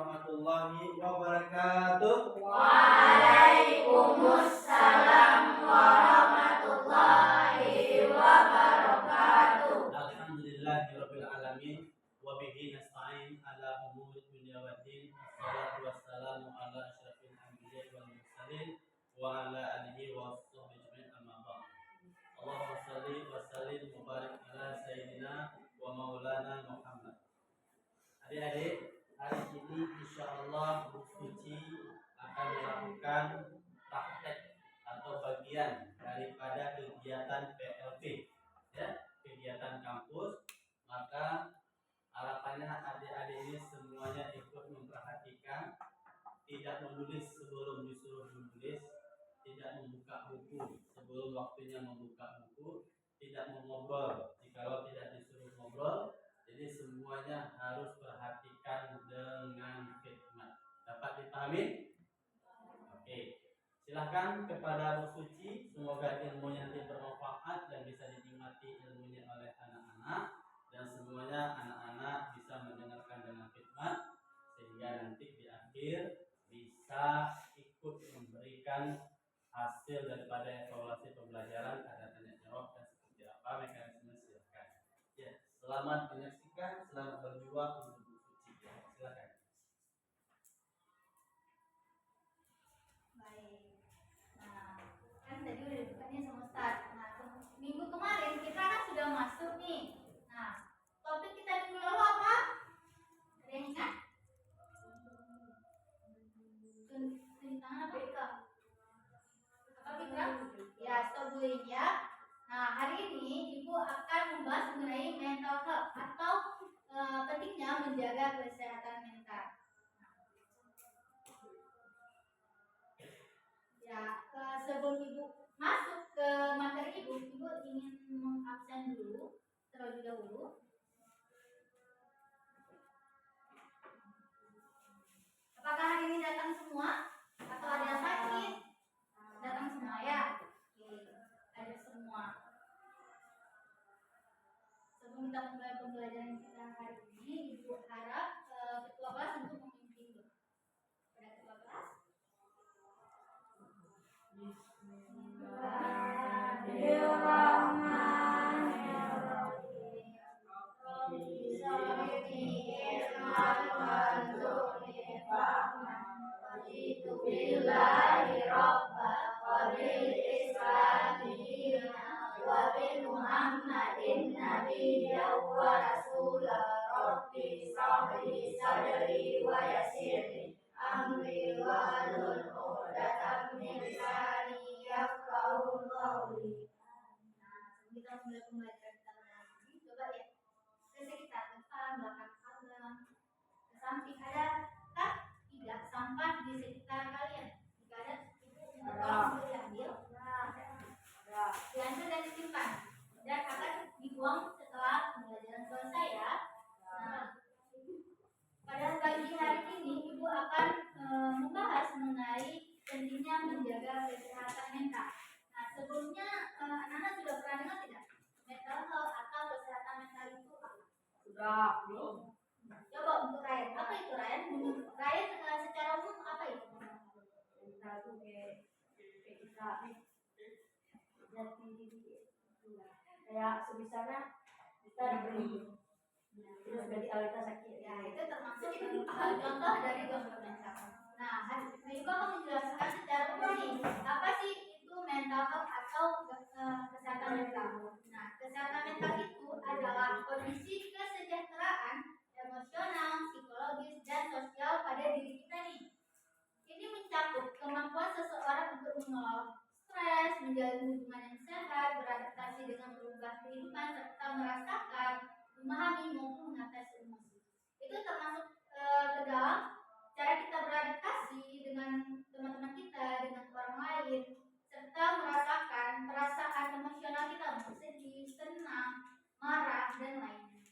warahmatullahi wabarakatuh. Waalaikumsalam warahmatullahi wabarakatuh. Alhamdulillahirabbil alamin wa bihi nasta'in ala umuri dunya waddin. Wassalatu wassalamu ala asyrafil anbiya'i wal mursalin wa ala alihi wa sahbihi amma ba'd. Allahumma shalli wa sallim wa barik ala sayyidina wa maulana Muhammad. Adik-adik, hari ini insyaallah Bu Suci akan melakukan praktek atau bagian daripada kegiatan PLP, ya, kegiatan kampus. Maka harapannya adik-adik ini semuanya ikut memperhatikan, tidak menulis sebelum disuruh menulis, tidak membuka buku sebelum waktunya membuka buku, tidak mengobrol jikalau tidak disuruh ngobrol. Jadi semuanya harus perhatikan dengan khidmat. Dapat dipahami? Oke. Silahkan kepada Bu Suci. Semoga ilmunya nanti bermanfaat dan bisa dinikmati ilmunya oleh anak-anak, dan semuanya anak-anak bisa mendengarkan dengan khidmat sehingga nanti di akhir bisa ikut memberikan hasil daripada evaluasi pembelajaran, ada tanya jawab dan seperti apa mekanisme. Silakan. Ya, selamat menyaksikan, selamat berjuang untuk Bu Suci. Ya, silakan. Baik. Nah, kan tadi udah dibukanya sama Ustaz. Nah, minggu kemarin kita kan sudah masuk nih. Nah, topik kita minggu lalu apa? Ada yang ingat? Tentang apa itu? Apa Fitra? Ya, stop bullying ya. Nah, hari ini Ibu akan membahas mengenai mental health atau pentingnya menjaga kesehatan mental. Ya, sebelum Ibu masuk ke materi Ibu ingin mengabsen dulu terlebih dahulu. Apakah hari ini datang semua? Atau ada yang sakit? Datang semua ya? Oke, ada semua. Sebelum kita mulai pembelajaran kita hari ini, Ibu harap ketua kelas untuk memimpin dulu. Ada ketua kelas? Kita mulai pembelajaran kita hari ini. Coba ya, ke sekitar depan, belakang kanan, ke samping ada kan? Tidak sampah di sekitar kalian. Jika ada, Ibu tolong untuk diambil, diambil dan disimpan, dan akan dibuang setelah pembelajaran selesai ya. Nah, pada pagi hari ini Ibu akan membahas mengenai pentingnya menjaga kesehatan mental. Nah, sebelumnya anak-anak sudah pernah dengar tidak? Mental health atau kesehatan mental itu apa? Sudah, belum. Coba untuk Ryan, apa itu Ryan? Menurut Ryan secara umum apa itu? Mental itu kayak kita kayak sebisanya kita diberi terus jadi kita sakit. Ya, itu termasuk contoh dari gangguan mental. Nah, Ibu akan menjelaskan secara umum nih, apa sih itu mental health atau kesehatan mental. Nah, kesehatan mental itu adalah kondisi kesejahteraan emosional, psikologis, dan sosial pada diri kita nih. Ini mencakup kemampuan seseorang untuk mengelola stres, menjalin hubungan yang sehat, beradaptasi dengan perubahan kehidupan, serta merasakan, memahami maupun mengatasi emosi. Itu termasuk ke dalam cara kita beradaptasi dengan teman-teman kita, dengan orang lain, serta merasakan perasaan emosional kita, sedih, senang, marah, dan lainnya.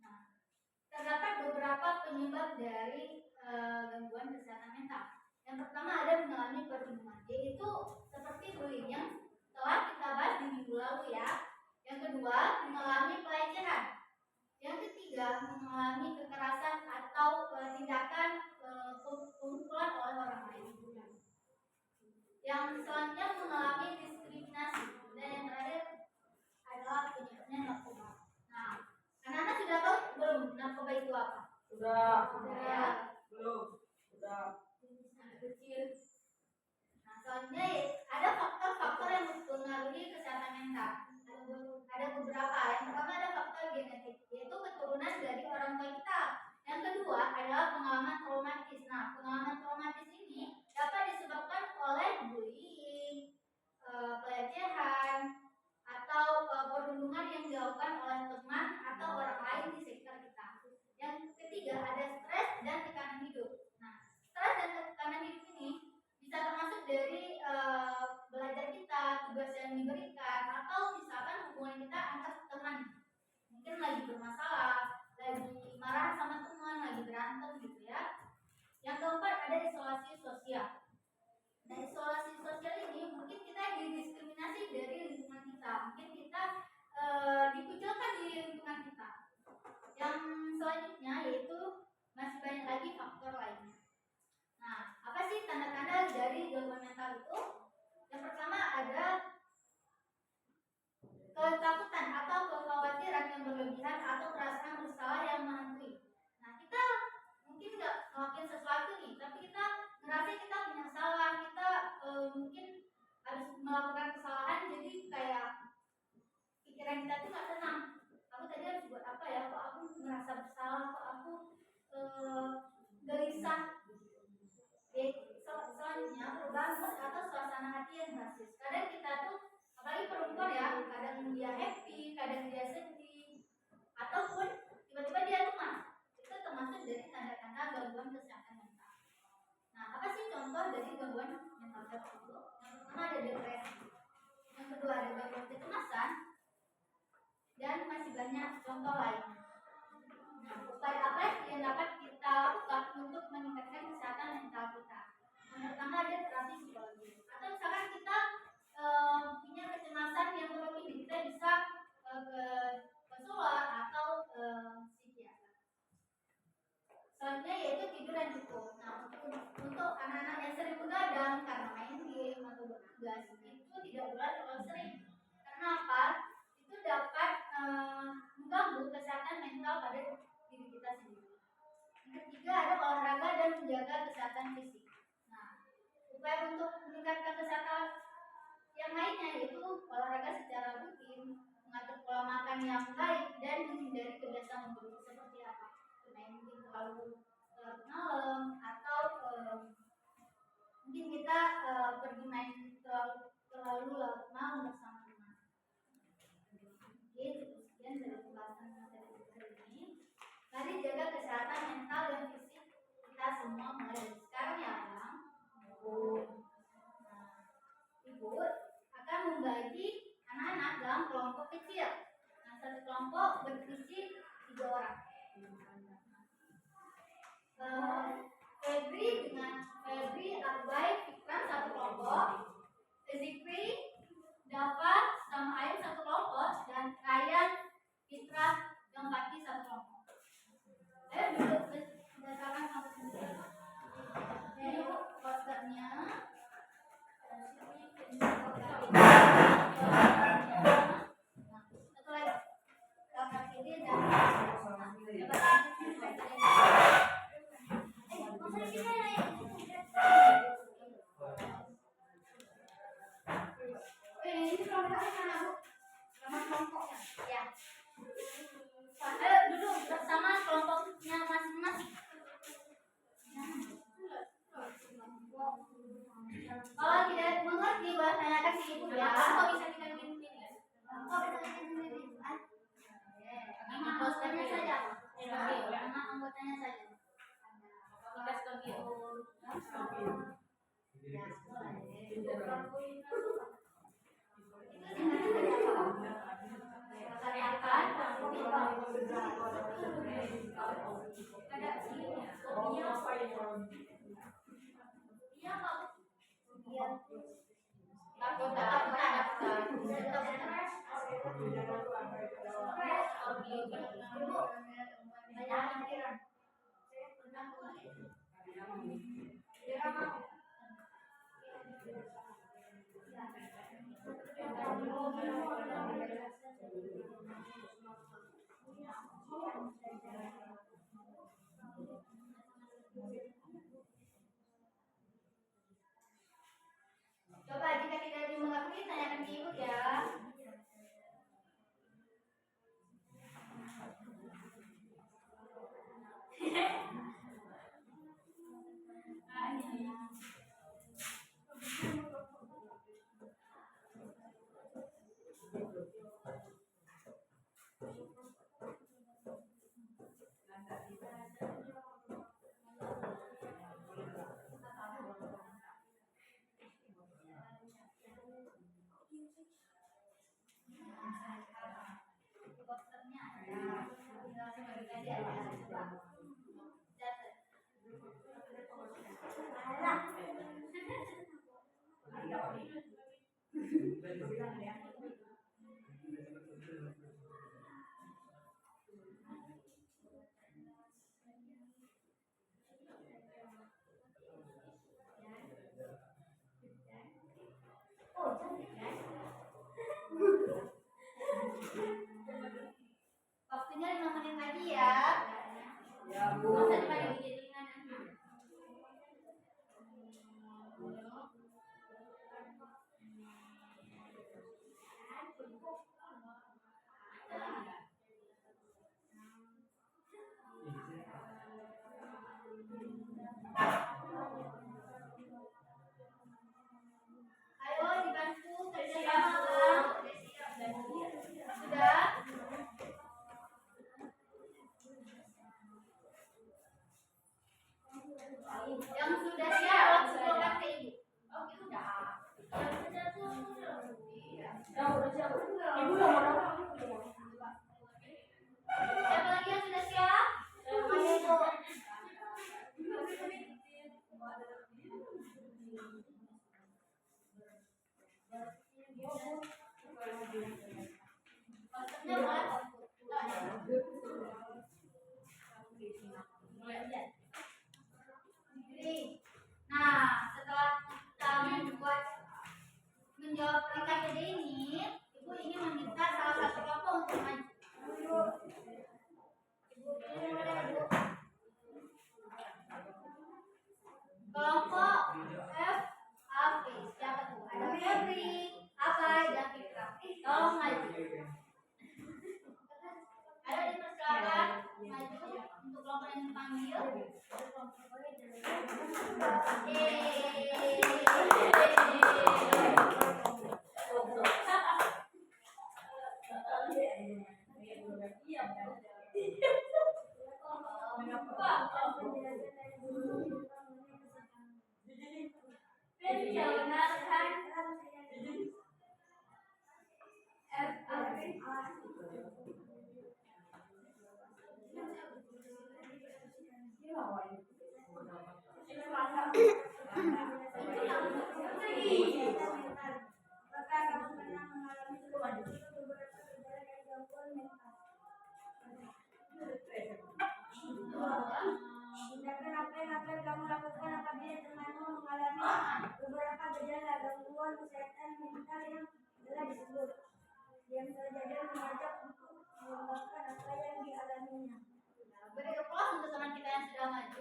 Nah, terdapat beberapa penyebab dari gangguan kesehatan mental. Yang pertama ada mengalami perundungan, yaitu seperti bullying yang telah kita bahas di minggu lalu ya. Yang kedua, mengalami pelecehan. Yang ketiga, mengalami kekerasan atau tindakan Udah. Belum. Udah. Kecil. Nah, selanjutnya ada faktor-faktor yang mempengaruhi kesehatan mental. Ada beberapa. Yang pertama ada faktor genetik, yaitu keturunan dari orang tua kita. Yang kedua adalah pengalaman traumatis. Nah, pengalaman traumatis ini dapat disebabkan oleh bullying, pelecehan, atau perundungan yang dilakukan oleh teman atau orang lain di sekitar kita. Yang ketiga ada stres dan tekanan hidup. Nah, stres dan tekanan hidup ini bisa termasuk dari belajar kita, tugas yang diberikan, atau misalkan hubungan kita antar teman. Mungkin lagi bermasalah, lagi marah sama teman, lagi berantem gitu ya. Yang keempat ada isolasi sosial. Nah, isolasi sosial ini mungkin kita didiskriminasi dari lingkungan kita, mungkin kita dikucilkan di lingkungan kita. Yang selanjutnya yaitu masih banyak lagi faktor lainnya. Nah, apa sih tanda-tanda dari gangguan mental itu? Yang pertama ada ketakutan atau kekhawatiran yang berlebihan atau perasaan bersalah yang menghantui. Nah, kita mungkin nggak ngelakuin sesuatu nih, tapi kita ngerasa kita punya salah, kita mungkin harus melakukan kesalahan, jadi kayak pikiran kita tuh nggak tenang. Aku tadi harus buat apa ya? Kok aku merasa bersalah? Kok aku gelisah? Selanjutnya perubahan mood atau suasana hati yang drastis. Kadang kita tuh, apalagi perempuan ya, kadang dia happy, kadang dia sedih, ataupun tiba-tiba dia lemah. Itu termasuk dari tanda-tanda gangguan kesehatan mental. Nah, apa sih contoh dari gangguan mental tersebut? Yang pertama ada depresi, yang kedua ada gangguan kecemasan, dan masih banyak contoh lainnya. Nah, upaya apa yang dapat kita lakukan untuk meningkatkan kesehatan mental kita? Yang pertama ada terapi psikologi. Atau misalkan kita punya kecemasan yang berlebih, kita bisa ke konselor atau psikiater. Selanjutnya yaitu tidur yang cukup. Nah, untuk anak-anak yang sering begadang karena main game atau bertugas, itu tidak boleh terlalu sering. Karena apa? Itu dapat mengganggu kesehatan mental pada diri kita sendiri. Yang ketiga ada olahraga dan menjaga kesehatan fisik. Nah, upaya untuk meningkatkan kesehatan yang lainnya yaitu olahraga secara rutin, mengatur pola makan yang baik, dan menghindari kebiasaan buruk seperti apa? Main game terlalu malam, atau mungkin kita pergi main terlalu larut malam bersama teman. Oke, sekian dari pembahasan materi ini. Mari jaga kesehatan mental dan fisik kita semua mulai dari sekarang ya, Bang. Ibu akan membagi anak-anak dalam kelompok kecil. Nah, satu kelompok berisi 3 orang. Febri, Abai, Fikran satu kelompok. Zikri, Dava, sama Ayun satu kelompok, dan Ryan, Fitra, dan Fatih satu kelompok. Ayo duduk berdasarkan kelompok. Ini posternya. Satu lagi. Kakak kiri dan ini kelompoknya mana, Bu? Sama kelompoknya? Ya. Ayo duduk bersama kelompoknya masing-masing. Kalau tidak mengerti bahasanya kasih ibu ya. Kok bisa kita bikin ini? Kok bisa bikin ini? Nama anggotanya saja. Nama anggotanya saja. Tugas komputer. lagi ya. Ya, Bu. Masa dipakai gigi telinga nanti. Ayo dibantu kerjasama. Sudah? Yang sudah siap langsung bawa ke ibu. Oke, udah. Yang sudah tuh. Iya. Ibu yang mana? Siapa lagi yang sudah siap? Ayo, Ibu. Konsepnya boleh kok. Nah, setelah kita membuat menjawab PKPD ini, Ibu ingin meminta salah satu kelompok untuk maju. Ibu pilih boleh, Ibu. Kelompok F A P. Siapa tuh? Ada Febri, Abai, dan Fitra. Tolong maju. Ayo dipersilakan maju untuk kelompok yang dipanggil. Tindakan apa yang akan kamu lakukan apabila temanmu mengalami beberapa gejala gangguan kesehatan mental yang telah disebut? Diam saja dan mengajak untuk mengungkapkan apa yang dialaminya. Beri aplaus untuk teman kita yang sudah maju.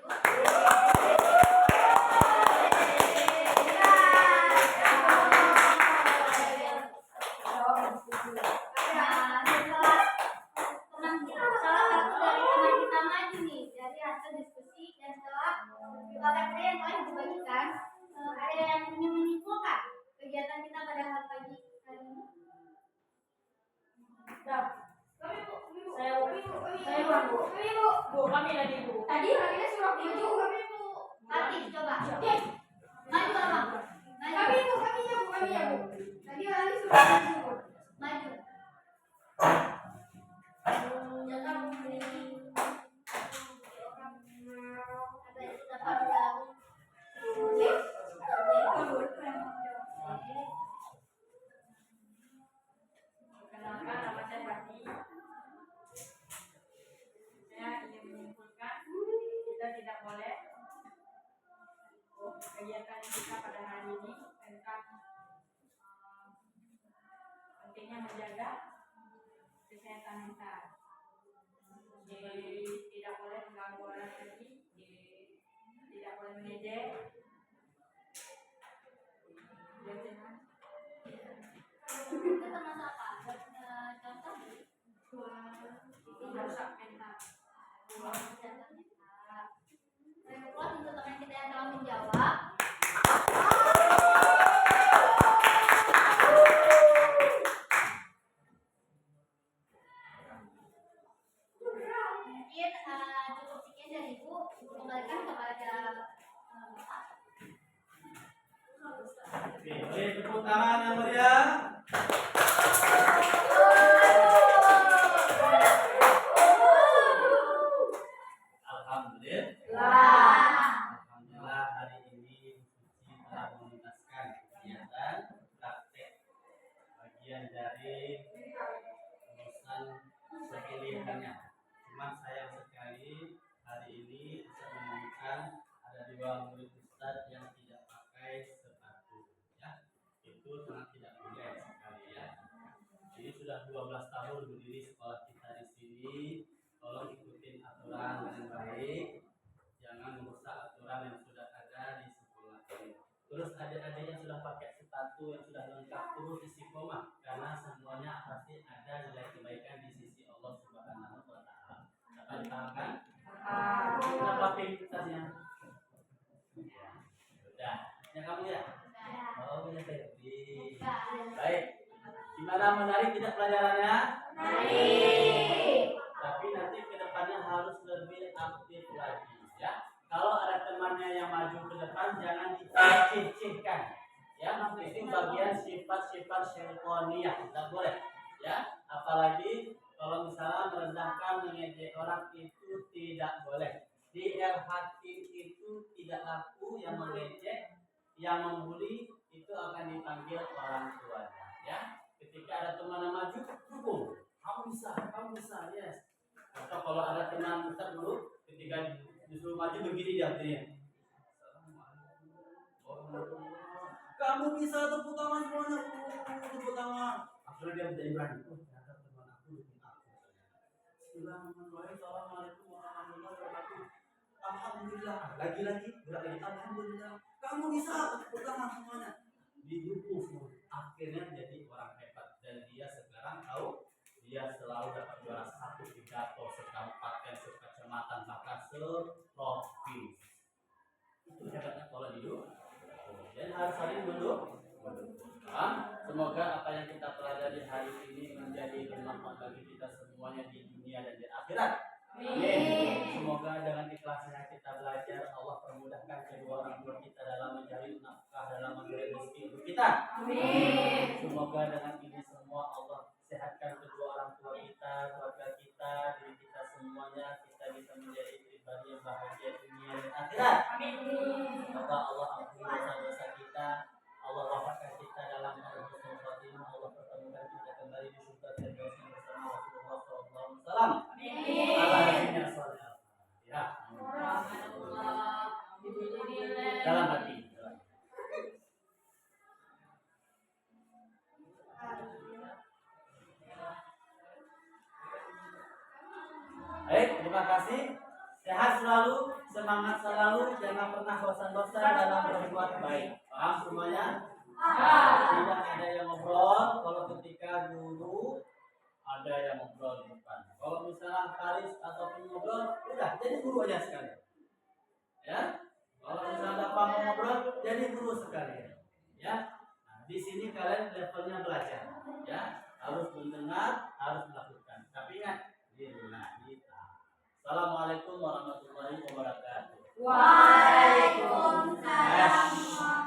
Nah, setelah teman kita, salah satu dari teman kita maju nih dari hasil diskusi dan setelah PKPD yang telah dibagikan, ada yang ingin menyimpulkan kegiatan kita pada pagi hari ini? Tadi orangnya suruh maju. Tadi coba. Maju abang. Maju. Tadi orangnya suruh maju. Maju. Perkenalkan, nama saya Fati. Saya ingin menyimpulkan kita tidak boleh kegiatan kita pada hari ini tentang pentingnya menjaga kesehatan mental. Jadi tidak boleh mengganggu orang lain, tidak boleh mengejek. Itu termasuk apa? Contoh? Merusak mental. Aplaus untuk teman kita yang telah menjawab. Mungkin cukup sekian dari Ibu. Kembalikan kepada Bapak. Oke, boleh tepuk tangan yang meriah. Alhamdulillah hari ini Suci telah menuntaskan kegiatan praktek bagian dari urusan pemilihannya. Cuman sayang sekali hari ini bisa menemukan ada 2 murid Ustadz yang tidak pakai sepatu, ya. Itu sangat tidak boleh sekali, ya. Ini sudah 12 tahun berdiri sekolah kita di sini. Tolong ikuti berjalan dengan baik, jangan merusak aturan yang sudah ada di sekolah ini. Terus adik-adik yang sudah pakai sepatu yang sudah lengkap terus istiqomah, karena semuanya pasti ada nilai kebaikan di sisi Allah Subhanahu wa Ta'ala. Dapat dipahamkan? Berapa pintasnya? Ya, sudah. Yang kamu ya? Oh, punya Febri. Baik. Gimana, menarik tidak pelajarannya? Tapi nanti ke depannya harus lebih aktif lagi, ya. Kalau ada temannya yang maju ke depan, jangan dicicihkan, ya. Itu bagian sifat-sifat syaitaniyah, tidak boleh, ya. Apalagi kalau misalnya merendahkan, mengejek orang itu tidak boleh. Di Hakim itu tidak laku yang mengejek, yang membuli itu akan dipanggil orang tuanya, ya. Ketika ada teman yang maju, dukung. Kamu bisa, yes. Atau kalau ada teman Ustaz dulu, ketika disuruh maju begini dia artinya. Kamu bisa, tepuk tangan semuanya, tepuk tangan. Akhirnya dia menjadi berani. Ternyata teman aku lebih aku. Bismillahirrahmanirrahim. Assalamualaikum warahmatullahi wabarakatuh. Alhamdulillah. Lagi-lagi, alhamdulillah. Kamu bisa, tepuk tangan semuanya. Didukung semua. Akhirnya jadi orang hebat, dan dia sekarang tahu dia selalu dapat juara 1 pidato sekabupaten, sekecamatan, bahkan seprovinsi. Itu hebatnya kalau didukung. Dan harus saling mendukung. Semoga apa yang kita pelajari hari ini menjadi bermanfaat bagi kita semuanya di dunia dan di akhirat. Amin. Semoga dengan ikhlasnya kita belajar, Allah permudahkan kedua orang tua kita dalam mencari nafkah, dalam memberi rezeki untuk kita. Amin. Semoga dengan ini semua Allah sehatkan kedua orang tua kita, keluarga kita, diri kita semuanya, kita bisa menjadi pribadi yang bahagia dunia dan akhirat. Amin. Semoga Allah ampuni dosa-dosa kita, Allah wafatkan kita dalam husnul khotimah, Allah pertemukan kita kembali di surga Firdaus bersama Rasulullah SAW. Amin. Ya. Dalam hati. Baik, terima kasih. Sehat selalu, semangat selalu, jangan pernah bosan-bosan dalam berbuat baik. Paham semuanya? Tidak ada yang ngobrol kalau ketika guru ada yang ngobrol di depan. Kalau misalnya Karis ataupun ngobrol, udah jadi guru aja sekali. Ya. Kalau misalnya Bapak mau ngobrol, jadi guru sekali. Ya. Nah, di sini kalian levelnya belajar. Ya. Harus mendengar, harus melakukan. Tapi ingat, Assalamualaikum warahmatullahi wabarakatuh. Waalaikumsalam.